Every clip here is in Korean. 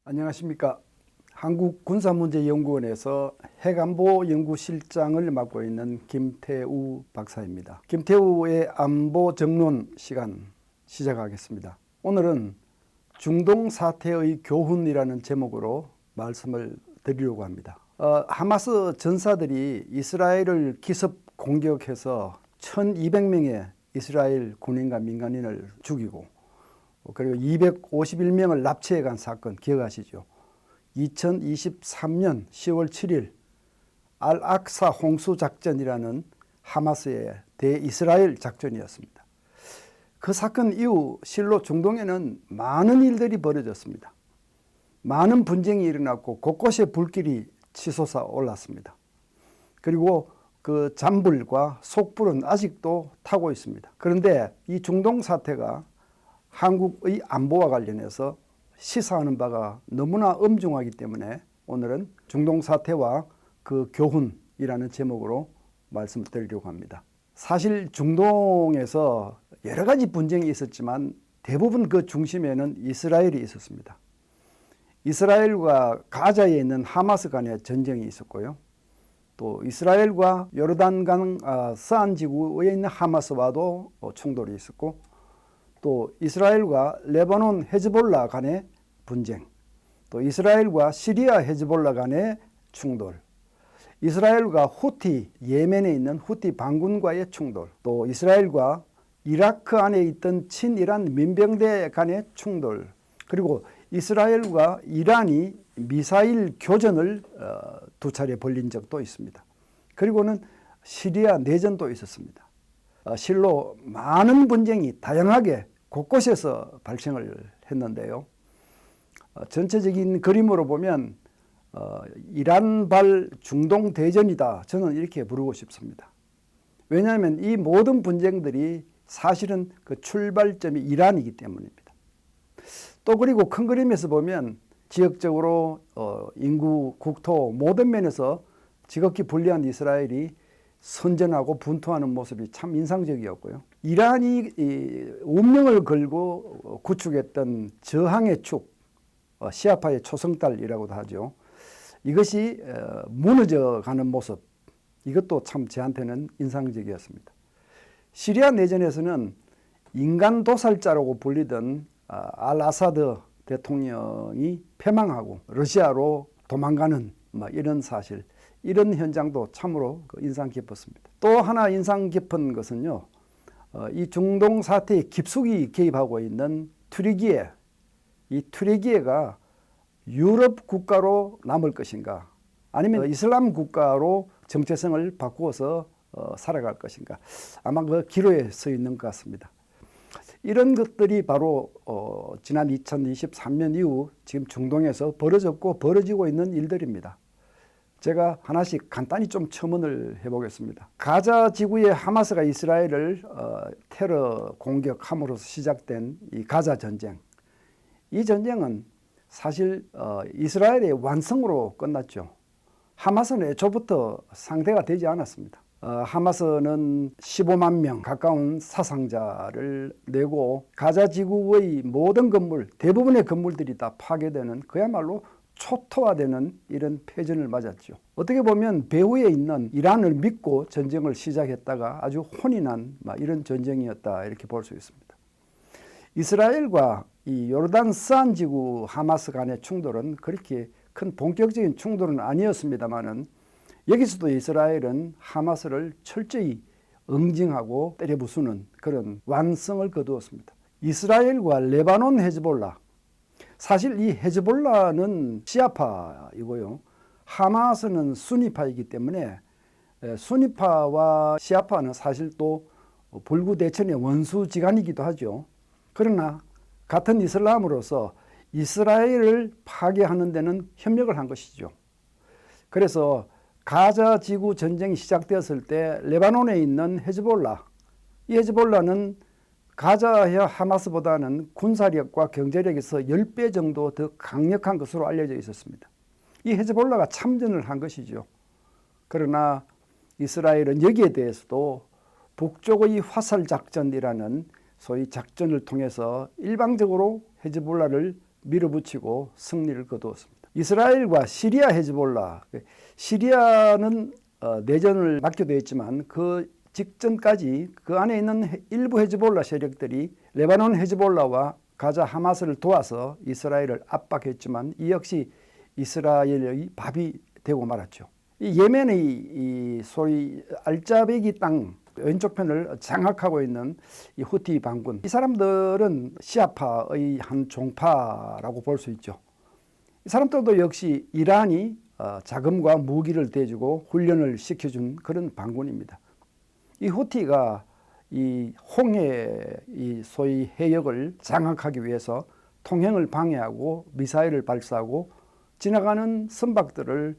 안녕하십니까. 한국군사문제연구원에서 핵안보연구실장을 맡고 있는 김태우 박사입니다. 김태우의 안보 정론 시간 시작하겠습니다. 오늘은 중동 사태의 교훈이라는 제목으로 말씀을 드리려고 합니다. 하마스 전사들이 이스라엘을 기습 공격해서 1200명의 이스라엘 군인과 민간인을 죽이고 그리고 251명을 납치해 간 사건 기억하시죠? 2023년 10월 7일 알악사 홍수작전이라는 하마스의 대이스라엘 작전이었습니다. 그 사건 이후 실로 중동에는 많은 일들이 벌어졌습니다. 많은 분쟁이 일어났고 곳곳에 불길이 치솟아 올랐습니다. 그리고 그 잔불과 속불은 아직도 타고 있습니다. 그런데 이 중동 사태가 한국의 안보와 관련해서 시사하는 바가 너무나 엄중하기 때문에 오늘은 중동 사태와 그 교훈이라는 제목으로 말씀을 드리려고 합니다. 사실 중동에서 여러 가지 분쟁이 있었지만 대부분 그 중심에는 이스라엘이 있었습니다. 이스라엘과 가자에 있는 하마스 간의 전쟁이 있었고요. 또 이스라엘과 요르단강 서안지구에 있는 하마스와도 충돌이 있었고, 또 이스라엘과 레바논 헤즈볼라 간의 분쟁, 또 이스라엘과 시리아 헤즈볼라 간의 충돌, 이스라엘과 후티, 예멘에 있는 후티 반군과의 충돌, 또 이스라엘과 이라크 안에 있던 친이란 민병대 간의 충돌, 그리고 이스라엘과 이란이 미사일 교전을 두 차례 벌린 적도 있습니다. 그리고는 시리아 내전도 있었습니다. 실로 많은 분쟁이 다양하게 곳곳에서 발생을 했는데요. 전체적인 그림으로 보면 이란발 중동 대전이다, 저는 이렇게 부르고 싶습니다. 왜냐하면 이 모든 분쟁들이 사실은 그 출발점이 이란이기 때문입니다. 또 그리고 큰 그림에서 보면 지역적으로 인구, 국토 모든 면에서 지극히 불리한 이스라엘이 선전하고 분투하는 모습이 참 인상적이었고요. 이란이 운명을 걸고 구축했던 저항의 축, 시아파의 초승달이라고도 하죠. 이것이 무너져가는 모습, 이것도 참 저한테는 인상적이었습니다. 시리아 내전에서는 인간 도살자라고 불리던 알-아사드 대통령이 패망하고 러시아로 도망가는 이런 사실, 이런 현장도 참으로 인상 깊었습니다. 또 하나 인상 깊은 것은요, 이 중동 사태에 깊숙이 개입하고 있는 튀르키예, 이 튀르키예가 유럽 국가로 남을 것인가, 아니면 이슬람 국가로 정체성을 바꾸어서 살아갈 것인가, 아마 그 기로에 서 있는 것 같습니다. 이런 것들이 바로 지난 2023년 이후 지금 중동에서 벌어졌고 벌어지고 있는 일들입니다. 제가 하나씩 간단히 좀 첨언을 해보겠습니다. 가자 지구에 하마스가 이스라엘을 테러 공격함으로써 시작된 이 가자 전쟁. 이 전쟁은 사실 이스라엘의 완성으로 끝났죠. 하마스는 애초부터 상대가 되지 않았습니다. 하마스는 15만 명 가까운 사상자를 내고 가자 지구의 모든 건물, 대부분의 건물들이 다 파괴되는 그야말로 초토화되는 이런 패전을 맞았죠. 어떻게 보면 배후에 있는 이란을 믿고 전쟁을 시작했다가 아주 혼이 난 이런 전쟁이었다, 이렇게 볼 수 있습니다. 이스라엘과 이 요르단 서안지구 하마스 간의 충돌은 그렇게 큰 본격적인 충돌은 아니었습니다만은 여기서도 이스라엘은 하마스를 철저히 응징하고 때려부수는 그런 완성을 거두었습니다. 이스라엘과 레바논 헤즈볼라, 사실 이 헤즈볼라는 시아파이고요. 하마스는 수니파이기 때문에 수니파와 시아파는 사실 또 불구대천의 원수지간이기도 하죠. 그러나 같은 이슬람으로서 이스라엘을 파괴하는 데는 협력을 한 것이죠. 그래서 가자 지구 전쟁이 시작되었을 때 레바논에 있는 헤즈볼라, 이 헤즈볼라는 가자와 하마스보다는 군사력과 경제력에서 10배 정도 더 강력한 것으로 알려져 있었습니다. 이 헤즈볼라가 참전을 한 것이죠. 그러나 이스라엘은 여기에 대해서도 북쪽의 화살작전이라는 소위 작전을 통해서 일방적으로 헤즈볼라를 밀어붙이고 승리를 거두었습니다. 이스라엘과 시리아 헤즈볼라, 시리아는 내전을 맡게 되어 있지만 그 직전까지 그 안에 있는 일부 헤즈볼라 세력들이 레바논 헤즈볼라와 가자 하마스를 도와서 이스라엘을 압박했지만 이 역시 이스라엘의 밥이 되고 말았죠. 이 예멘의 이 소위 알자베기 땅 왼쪽 편을 장악하고 있는 이 후티 반군, 이 사람들은 시아파의 한 종파라고 볼 수 있죠. 이 사람들도 역시 이란이 자금과 무기를 대주고 훈련을 시켜준 그런 반군입니다. 이 후티가 이 홍해 이 소위 해역을 장악하기 위해서 통행을 방해하고 미사일을 발사하고 지나가는 선박들을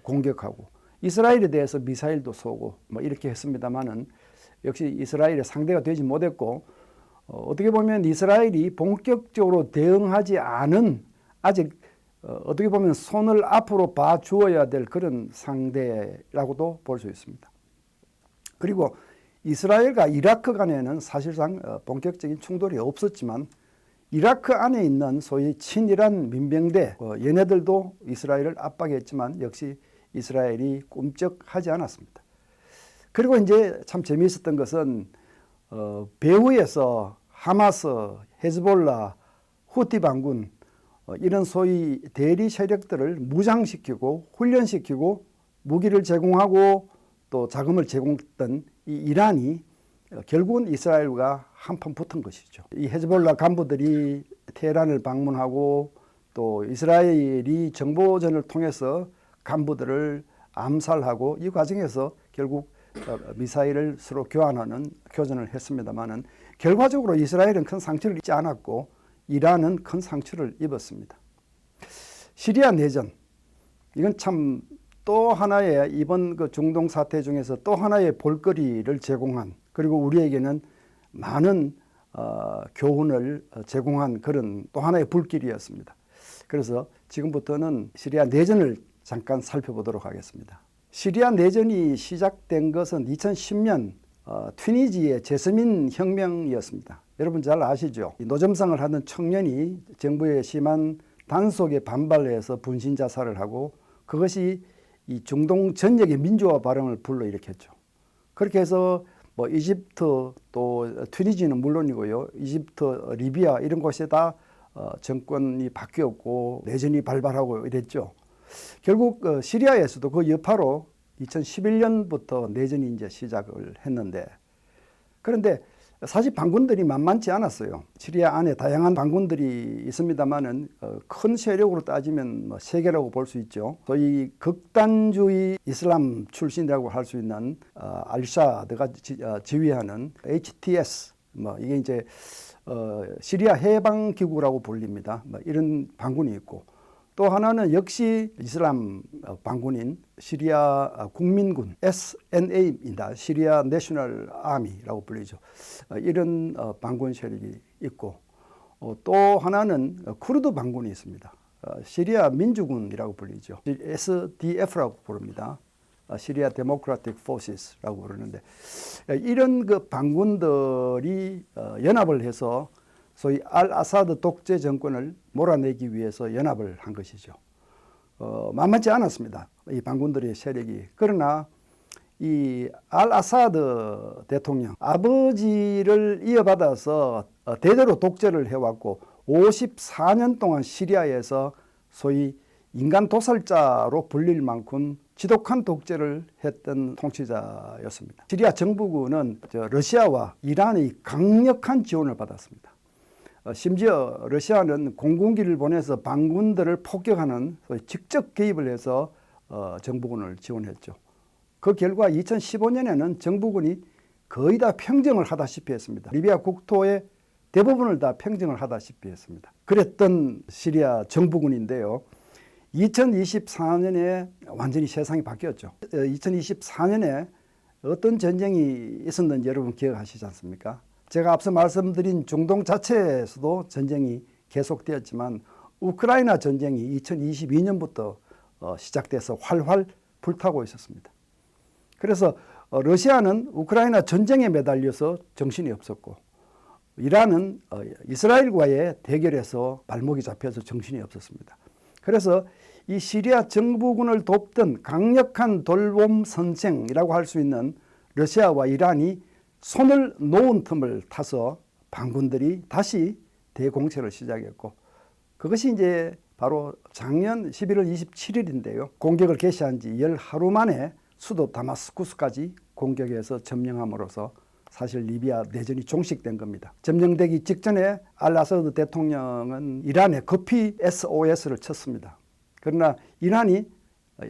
공격하고 이스라엘에 대해서 미사일도 쏘고 뭐 이렇게 했습니다만은 역시 이스라엘의 상대가 되지 못했고 어떻게 보면 이스라엘이 본격적으로 대응하지 않은 아직 어떻게 보면 손을 앞으로 봐 주어야 될 그런 상대라고도 볼 수 있습니다. 그리고 이스라엘과 이라크 간에는 사실상 본격적인 충돌이 없었지만 이라크 안에 있는 소위 친이란 민병대 얘네들도 이스라엘을 압박했지만 역시 이스라엘이 꿈쩍하지 않았습니다. 그리고 이제 참 재미있었던 것은 배후에서 하마스, 헤즈볼라, 후티 반군 이런 소위 대리 세력들을 무장시키고 훈련시키고 무기를 제공하고 또 자금을 제공했던 이 이란이 결국은 이스라엘과 한판 붙은 것이죠. 이 헤즈볼라 간부들이 테헤란을 방문하고 또 이스라엘이 정보전을 통해서 간부들을 암살하고 이 과정에서 결국 미사일을 서로 교전을 했습니다마는 결과적으로 이스라엘은 큰 상처를 입지 않았고 이란은 큰 상처를 입었습니다. 시리아 내전, 이건 참 또 하나의 이번 그 중동 사태 중에서 또 하나의 볼거리를 제공한, 그리고 우리에게는 많은 교훈을 제공한 그런 또 하나의 불길이었습니다. 그래서 지금부터는 시리아 내전을 잠깐 살펴보도록 하겠습니다. 시리아 내전이 시작된 것은 2010년 튀니지의 제스민 혁명이었습니다. 여러분 잘 아시죠? 노점상을 하던 청년이 정부의 심한 단속에 반발해서 분신 자살을 하고 그것이 이 중동 전역의 민주화 발언을 불러일으켰죠. 그렇게 해서 뭐 이집트 또 튀니지는 물론이고요. 이집트, 리비아 이런 곳에다 정권이 바뀌었고 내전이 발발하고 이랬죠. 결국 시리아에서도 그 여파로 2011년부터 내전이 이제 시작을 했는데, 그런데 사실 반군들이 만만치 않았어요. 시리아 안에 다양한 반군들이 있습니다만은 큰 세력으로 따지면 뭐 세 개라고 볼 수 있죠. 소위 극단주의 이슬람 출신이라고 할 수 있는 알사드가 지휘하는 HTS, 뭐 이게 이제 시리아 해방기구라고 불립니다. 뭐 이런 반군이 있고, 또 하나는 역시 이슬람 반군인 시리아 국민군 SNA입니다. 시리아 내셔널 아미라고 불리죠. 이런 반군 세력이 있고, 또 하나는 쿠르드 반군이 있습니다. 시리아 민주군이라고 불리죠. SDF라고 부릅니다. 시리아 데모크라틱 포시스라고 부르는데, 이런 그 반군들이 연합을 해서 소위 알 아사드 독재 정권을 몰아내기 위해서 연합을 한 것이죠. 만만치 않았습니다. 이 반군들의 세력이. 그러나 이 알 아사드 대통령, 아버지를 이어받아서 대대로 독재를 해왔고 54년 동안 시리아에서 소위 인간 도살자로 불릴 만큼 지독한 독재를 했던 통치자였습니다. 시리아 정부군은 러시아와 이란의 강력한 지원을 받았습니다. 심지어 러시아는 공군기를 보내서 반군들을 폭격하는 직접 개입을 해서 정부군을 지원했죠. 그 결과 2015년에는 정부군이 거의 다 평정을 하다시피 했습니다. 리비아 국토의 대부분을 다 평정을 하다시피 했습니다. 그랬던 시리아 정부군인데요. 2024년에 완전히 세상이 바뀌었죠. 2024년에 어떤 전쟁이 있었는지 여러분 기억하시지 않습니까? 제가 앞서 말씀드린 중동 자체에서도 전쟁이 계속되었지만 우크라이나 전쟁이 2022년부터 시작돼서 활활 불타고 있었습니다. 그래서 러시아는 우크라이나 전쟁에 매달려서 정신이 없었고, 이란은 이스라엘과의 대결에서 발목이 잡혀서 정신이 없었습니다. 그래서 이 시리아 정부군을 돕던 강력한 돌봄 선생이라고 할 수 있는 러시아와 이란이 손을 놓은 틈을 타서 반군들이 다시 대공세를 시작했고, 그것이 이제 바로 작년 11월 27일인데요. 공격을 개시한 지 열 하루 만에 수도 다마스쿠스까지 공격해서 점령함으로써 사실 리비아 내전이 종식된 겁니다. 점령되기 직전에 알-아사드 대통령은 이란에 급히 SOS를 쳤습니다. 그러나 이란이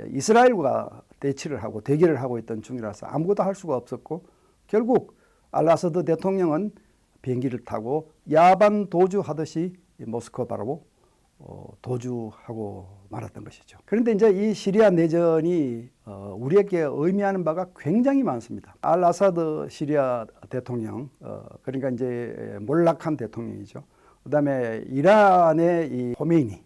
이스라엘과 대치를 하고 대결을 하고 있던 중이라서 아무것도 할 수가 없었고, 결국 알-아사드 대통령은 비행기를 타고 야반 도주하듯이 모스크바 바로 도주하고 말았던 것이죠. 그런데 이제 이 시리아 내전이 우리에게 의미하는 바가 굉장히 많습니다. 알-아사드 시리아 대통령, 그러니까 이제 몰락한 대통령이죠. 그다음에 이란의 이 호메이니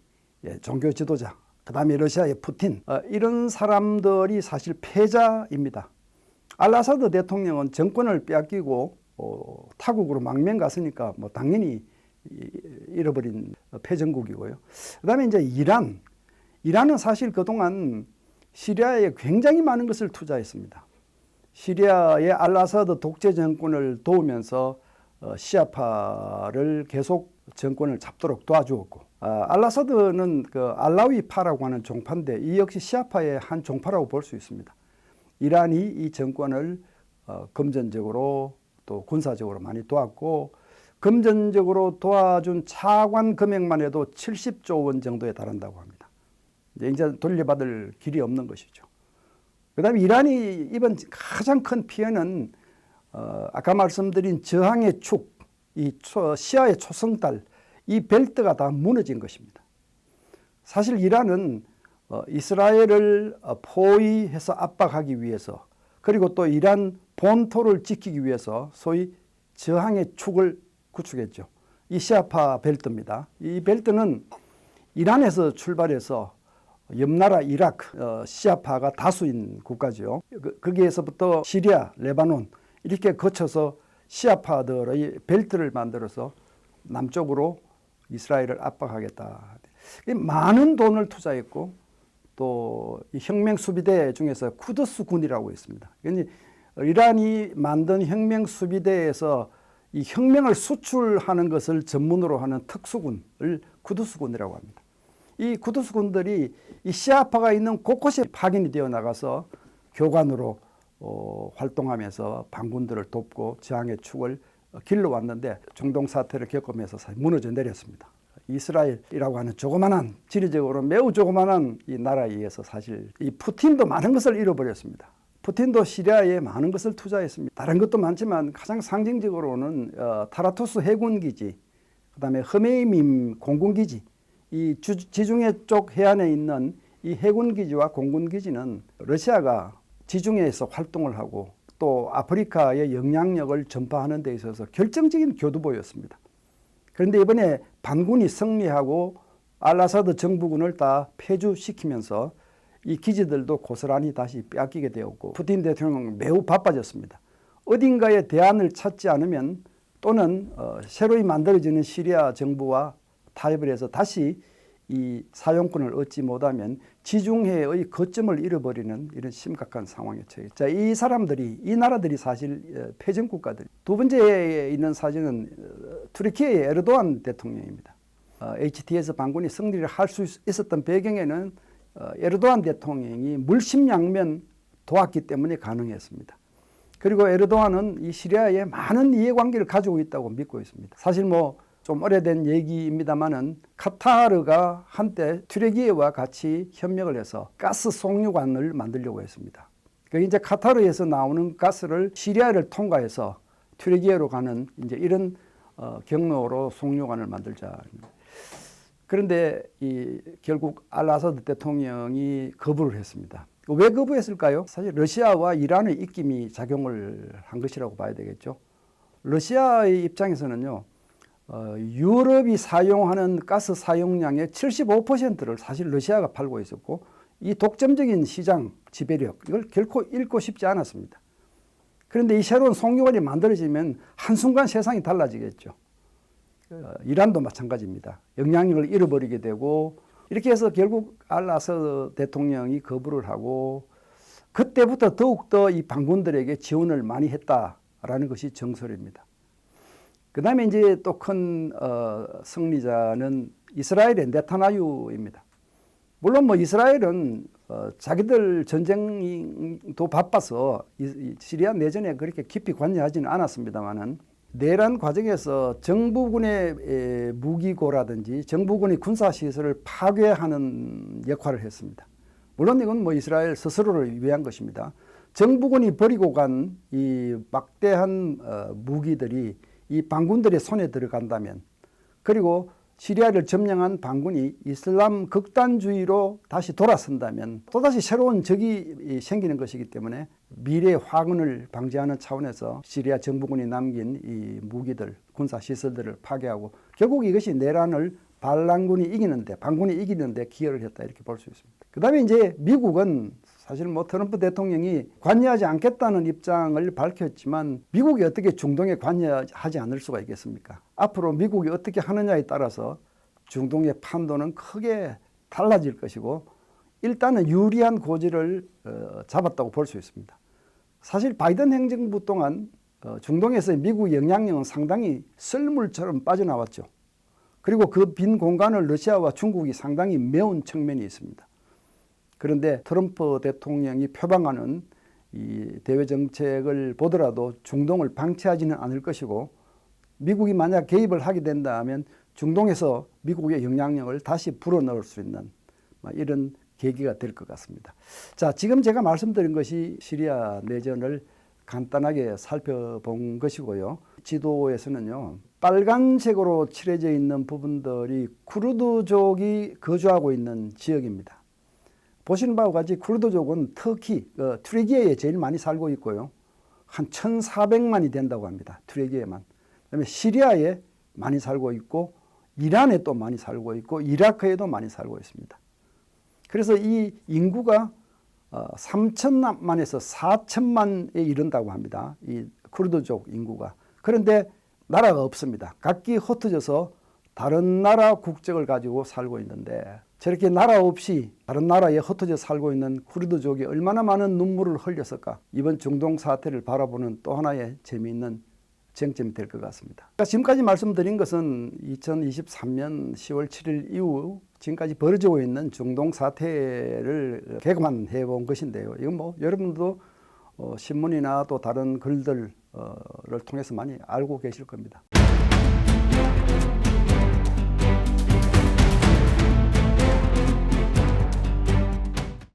종교 지도자, 그다음에 러시아의 푸틴, 이런 사람들이 사실 패자입니다. 알-아사드 대통령은 정권을 빼앗기고 타국으로 망명 갔으니까 뭐 당연히 잃어버린 패전국이고요. 그다음에 이제 이란은 사실 그동안 시리아에 굉장히 많은 것을 투자했습니다. 시리아의 알-아사드 독재 정권을 도우면서 시아파를 계속 정권을 잡도록 도와주었고, 알-아사드는 그 알라위파라고 하는 종파인데 이 역시 시아파의 한 종파라고 볼 수 있습니다. 이란이 이 정권을 금전적으로 또 군사적으로 많이 도왔고, 금전적으로 도와준 차관 금액만 해도 70조 원 정도에 달한다고 합니다. 이제 돌려받을 길이 없는 것이죠. 그 다음에 이란이 입은 가장 큰 피해는 아까 말씀드린 저항의 축, 이 시아의 초승달, 이 벨트가 다 무너진 것입니다. 사실 이란은 이스라엘을 포위해서 압박하기 위해서, 그리고 또 이란 본토를 지키기 위해서 소위 저항의 축을 구축했죠. 이 시아파 벨트입니다. 이 벨트는 이란에서 출발해서 옆나라 이라크, 시아파가 다수인 국가죠. 거기에서부터 시리아, 레바논 이렇게 거쳐서 시아파들의 벨트를 만들어서 남쪽으로 이스라엘을 압박하겠다. 많은 돈을 투자했고, 또 이 혁명 수비대 중에서 쿠드스 군이라고 있습니다. 이란이 만든 혁명 수비대에서 이 혁명을 수출하는 것을 전문으로 하는 특수군을 쿠드스군이라고 합니다. 이 쿠드스군들이 이 시아파가 있는 곳곳에 파견이 되어 나가서 교관으로 활동하면서 반군들을 돕고 저항의 축을 길러왔는데, 중동 사태를 겪으면서 사실 무너져 내렸습니다. 이스라엘이라고 하는 조그만한, 지리적으로 매우 조그만한 이 나라에 의해서 사실 이 푸틴도 많은 것을 잃어버렸습니다. 푸틴도 시리아에 많은 것을 투자했습니다. 다른 것도 많지만 가장 상징적으로는 타라투스 해군기지, 그다음에 흐메이밈 공군기지, 이 지중해 쪽 해안에 있는 이 해군기지와 공군기지는 러시아가 지중해에서 활동을 하고 또 아프리카의 영향력을 전파하는 데 있어서 결정적인 교두보였습니다. 그런데 이번에 반군이 승리하고 알-아사드 정부군을 다 폐주시키면서 이 기지들도 고스란히 다시 빼앗기게 되었고, 푸틴 대통령은 매우 바빠졌습니다. 어딘가에 대안을 찾지 않으면, 또는 새로이 만들어지는 시리아 정부와 타협을 해서 다시 이 사용권을 얻지 못하면 지중해의 거점을 잃어버리는 이런 심각한 상황에 처해. 자, 이 나라들이 사실 패전 국가들. 두 번째에 있는 사진은 투르키의 에르도안 대통령입니다. HTS 반군이 승리를 할 수 있었던 배경에는 에르도안 대통령이 물심양면 도왔기 때문에 가능했습니다. 그리고 에르도안은 이 시리아에 많은 이해관계를 가지고 있다고 믿고 있습니다. 사실 좀 오래된 얘기입니다만은 카타르가 한때 튀르키예와 같이 협력을 해서 가스 송유관을 만들려고 했습니다. 그 이제 카타르에서 나오는 가스를 시리아를 통과해서 튀르키예로 가는 이제 이런 경로로 송유관을 만들자. 그런데 결국 알-아사드 대통령이 거부를 했습니다. 왜 거부했을까요? 사실 러시아와 이란의 입김이 작용을 한 것이라고 봐야 되겠죠. 러시아의 입장에서는요, 유럽이 사용하는 가스 사용량의 75%를 사실 러시아가 팔고 있었고, 이 독점적인 시장 지배력, 이걸 결코 잃고 싶지 않았습니다. 그런데 이 새로운 송유관이 만들어지면 한순간 세상이 달라지겠죠. 이란도 마찬가지입니다. 영향력을 잃어버리게 되고 이렇게 해서 결국 알아서 대통령이 거부를 하고 그때부터 더욱더 이 반군들에게 지원을 많이 했다라는 것이 정설입니다. 그 다음에 이제 또 큰 승리자는 이스라엘의 네타냐후입니다. 물론 뭐 이스라엘은 자기들 전쟁도 바빠서 시리아 내전에 그렇게 깊이 관여하지는 않았습니다만은 내란 과정에서 정부군의 무기고라든지 정부군의 군사시설을 파괴하는 역할을 했습니다. 물론 이건 뭐 이스라엘 스스로를 위한 것입니다. 정부군이 버리고 간 이 막대한 무기들이 이 반군들의 손에 들어간다면 그리고 시리아를 점령한 반군이 이슬람 극단주의로 다시 돌아선다면 또다시 새로운 적이 생기는 것이기 때문에 미래의 화근을 방지하는 차원에서 시리아 정부군이 남긴 이 무기들, 군사시설들을 파괴하고 결국 이것이 내란을 반군이 이기는데 기여를 했다 이렇게 볼 수 있습니다. 그 다음에 이제 미국은 사실 뭐 트럼프 대통령이 관여하지 않겠다는 입장을 밝혔지만 미국이 어떻게 중동에 관여하지 않을 수가 있겠습니까? 앞으로 미국이 어떻게 하느냐에 따라서 중동의 판도는 크게 달라질 것이고 일단은 유리한 고지를 잡았다고 볼 수 있습니다. 사실 바이든 행정부 동안 중동에서의 미국 영향력은 상당히 썰물처럼 빠져나왔죠. 그리고 그 빈 공간을 러시아와 중국이 상당히 메운 측면이 있습니다. 그런데 트럼프 대통령이 표방하는 이 대외 정책을 보더라도 중동을 방치하지는 않을 것이고 미국이 만약 개입을 하게 된다면 중동에서 미국의 영향력을 다시 불어넣을 수 있는 이런 계기가 될 것 같습니다. 자, 지금 제가 말씀드린 것이 시리아 내전을 간단하게 살펴본 것이고요. 지도에서는요, 빨간색으로 칠해져 있는 부분들이 쿠르드족이 거주하고 있는 지역입니다. 보시는 바와 같이 쿠르드족은 터키, 튀르키예에 제일 많이 살고 있고요. 한 1,400만이 된다고 합니다. 튀르키예만. 그다음에 시리아에 많이 살고 있고 이란에 또 많이 살고 있고 이라크에도 많이 살고 있습니다. 그래서 이 인구가 3천만에서 4천만에 이른다고 합니다. 이 쿠르드족 인구가. 그런데 나라가 없습니다. 각기 흩어져서 다른 나라 국적을 가지고 살고 있는데 저렇게 나라 없이 다른 나라에 흩어져 살고 있는 쿠르드족이 얼마나 많은 눈물을 흘렸을까. 이번 중동 사태를 바라보는 또 하나의 재미있는 쟁점이 될 것 같습니다. 지금까지 말씀드린 것은 2023년 10월 7일 이후 지금까지 벌어지고 있는 중동 사태를 개관해 본 것인데요. 이건 뭐 여러분도 신문이나 또 다른 글들을 통해서 많이 알고 계실 겁니다.